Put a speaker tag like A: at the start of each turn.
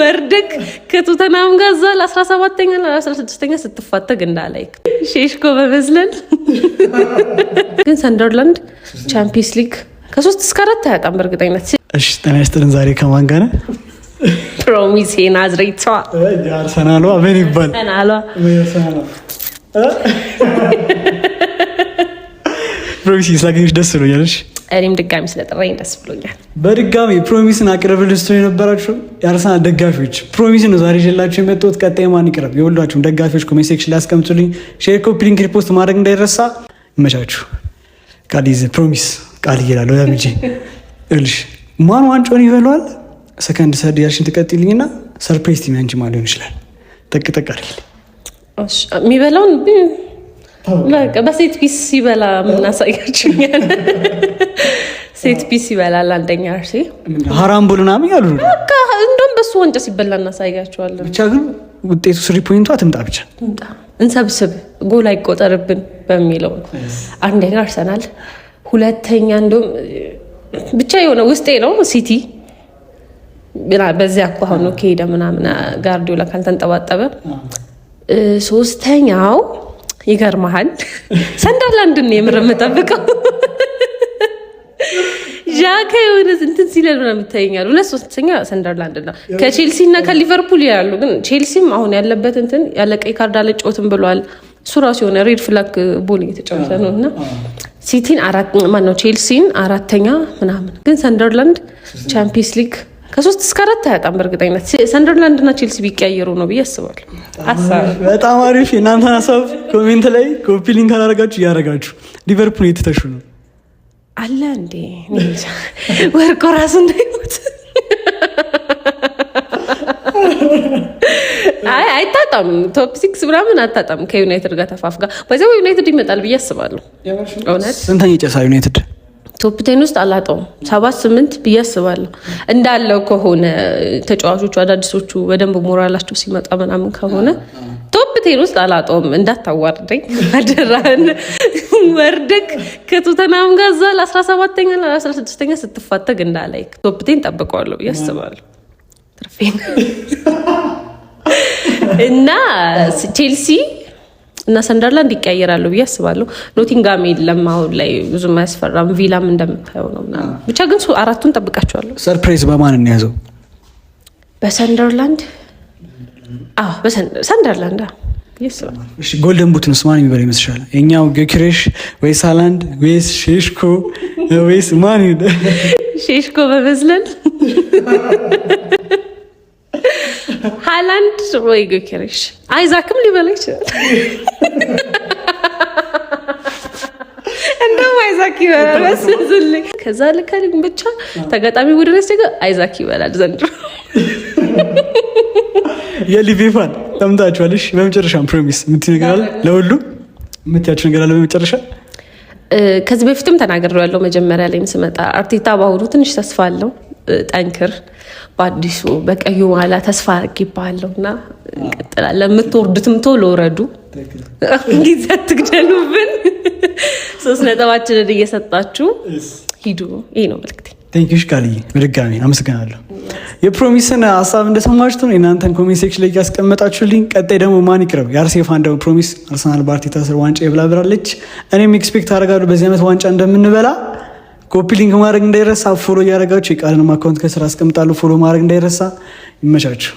A: ወርደክ ከቶተናም ጋር እዛ ለ17ኛ ለ16ኛ ስትፋተግ እንዳላይክ ሼሽኮ በመዝለል ግን ሰንደርላንድ ቻምፒየንስ ሊግ ከ3 እስከ 4 አያጣም በእርግጠኝነት።
B: እሺ ጤና ይስጥልን። ዛሬ ከማን ጋር ነው?
A: ፕሮሚስ ናዝሬቷ
B: አርሰናሏ ምን ይባል ፕሮሚስ ስላገኘሽ ደስ ብሎኛል።
A: እኔም ድጋሚ ስለጠራኝ ደስ ብሎኛል።
B: በድጋሚ ፕሮሚስን አቅርብል ስትሉ የነበራችሁ የአርሰናል ደጋፊዎች ፕሮሚስን ነው ዛሬ ይዤላችሁ የመጣሁት። ቀጣይ ማን ይቅረብ የሁላችሁም ደጋፊዎች ኮሜንት ሴክሽን ላይ አስቀምጡልኝ። ሼር፣ ኮፒ ሊንክ፣ ሪፖስት ማድረግ እንዳይረሳ። ይመቻችሁ። ቃሊዝ ፕሮሚስ ቃል ይላል ወዳምጂ እልሽ ማን ዋንጫውን ይበላዋል? ሰከንድ ሰርድ ያልሽን ትቀጥልኝና ሰርፕራይዝ ቲም አንቺ ማን ሊሆን ይችላል? ጠቅጠቅ አድርጊ። እሺ
A: የሚበላውን በቃ በሴት ፒስ ይበላ ምናሳያችኛል። ሴት ፒስ ይበላል አንደኛ እርሲ
B: ሀራም ቦልና ምን ያሉ
A: በቃ እንደውም በሱ ወንጫ ሲበላ እናሳያቸዋለን።
B: ብቻ ግን ውጤቱ 3 ፖይንቷ ትምጣ ብቻ
A: እንሰብስብ ጎል አይቆጠርብን በሚለው አንደኛ አርሰናል፣ ሁለተኛ እንደውም ብቻ የሆነ ውስጤ ነው ሲቲ በዚያ እኮ አሁን ከሄደ ምናምን ጋርዲዮላ ካልተንጠባጠበ፣ ሶስተኛው ይገርማል ሰንደርላንድን ነው የምረመጣበቀው ጃካ የሆነ እንትን ሲለል ነው የምታየኛል። ሁለት ሶስተኛ ሰንደርላንድ ነው ከቼልሲ እና ከሊቨርፑል ያሉ። ግን ቼልሲም አሁን ያለበት እንትን ያለ ቀይ ካርድ አልጫወትም ብሏል። እሱ ራሱ የሆነ ሬድ ፍላግ ቦል እየተጫወተ ነው እና ሲቲን ማነው ቼልሲን አራተኛ ምናምን። ግን ሰንደርላንድ ቻምፒየንስ ሊግ ከ3 እስከ 4 አያጣም በእርግጠኝነት። ሰንደርላንድ እና ቼልሲ ቢቀያየሩ ነው ብዬ አስባለሁ።
B: በጣም አሪፍ። እናንተ ሀሳብ ኮሜንት ላይ ኮፒ ሊንክ አላረጋችሁ እያረጋችሁ። ሊቨርፑል የተተሹ ነው አለ እንዴ ወርቆ ራሱ እንዳይሞት አይታጣም። ቶፕ 6 ምናምን አታጣም ከዩናይትድ ጋር ተፋፍጋ በዛው ዩናይትድ ይመጣል ብዬ አስባለሁ። እውነት ስንተኛ ይጨርሳል ዩናይትድ?
A: ቶፕ 10 ውስጥ አላጣውም 7-8 ብዬ አስባለሁ። እንዳለው ከሆነ ተጫዋቾቹ አዳዲሶቹ በደንብ ሞራላቸው ሲመጣ ምናምን ከሆነ ቶፕ 10 ውስጥ አላጣውም። እንዳታዋርደኝ አደራህን። ወርደክ ከቶተናም ጋር እዛ ለ17ኛ ለ16ኛ ስትፋተግ እንዳላይክ ቶፕ 10 ጠብቀዋለሁ ብዬ አስባለሁ። ትርፌን እና ቼልሲ እና ሰንደርላንድ ይቀያየራሉ ብዬ አስባለሁ። ኖቲንጋም የለም አሁን ላይ ብዙም አያስፈራም። ቪላም እንደምታየው ነው ምናምን። ብቻ ግን አራቱን ጠብቃቸዋለሁ።
B: ሰርፕራይዝ በማን እንያዘው?
A: በሰንደርላንድ በሰንደርላንድ
B: እሺ። ጎልደን ቡትንስ ማን የሚበላ ይመስልሻል? የኛው ጌክሬሽ ወይስ ሃላንድ ወይስ ሼሽኮ ወይስ ማን?
A: ሼሽኮ በመዝለል ሃላንድ ወይ ጌክሬሽ። አይዛክም ሊበላ ይችላል። እንደውም አይዛክ ይበላል መስልኝ። ከዛ ልከልኝ ብቻ ተጋጣሚ ቡድን ሲገ አይዛክ ይበላል ዘንድሮ።
B: የሊቬፋን ተምታችኋልሽ። በመጨረሻም ፕሮሚስ የምትነግራል ለሁሉ የምትያችሁ ነገር አለ በመጨረሻ?
A: ከዚህ በፊትም ተናግሬያለሁ መጀመሪያ ላይ ስመጣ። አርቴታ ባሁኑ ትንሽ ተስፋ አለው። ጠንክር፣ በአዲሱ በቀዩ ማላ ተስፋ አድርጌብሃለሁ እና እንቀጥላለን። የምትወርዱትም ቶሎ ወረዱ፣ ጊዜ አትግደሉብን። 3 ነጥባችንን እየሰጣችሁ ሂዱ። ይሄ ነው መልክቴ። ቴንኪሽ ቃልዬ፣ በድጋሚ አመሰግናለሁ። የፕሮሚስን ሀሳብ እንደሰማችሁት ነው። እናንተን ኮሜንት ሴክሽን ላይ ያስቀመጣችሁልኝ። ቀጣይ ደግሞ ማን ይቅረብ? የአርሴ ፋን ደግሞ ፕሮሚስ አርሰናል በአርቴታ ስር ዋንጫ ይብላ ብላለች። እኔም ኤክስፔክት አደርጋለሁ በዚህ ዓመት ዋንጫ እንደምንበላ። ኮፒ ሊንክ ማድረግ እንዳይረሳ። ፎሎ እያደረጋችሁ የቃልን አካውንት ከስራ አስቀምጣለሁ። ፎሎ ማድረግ እንዳይረሳ። ይመቻችሁ።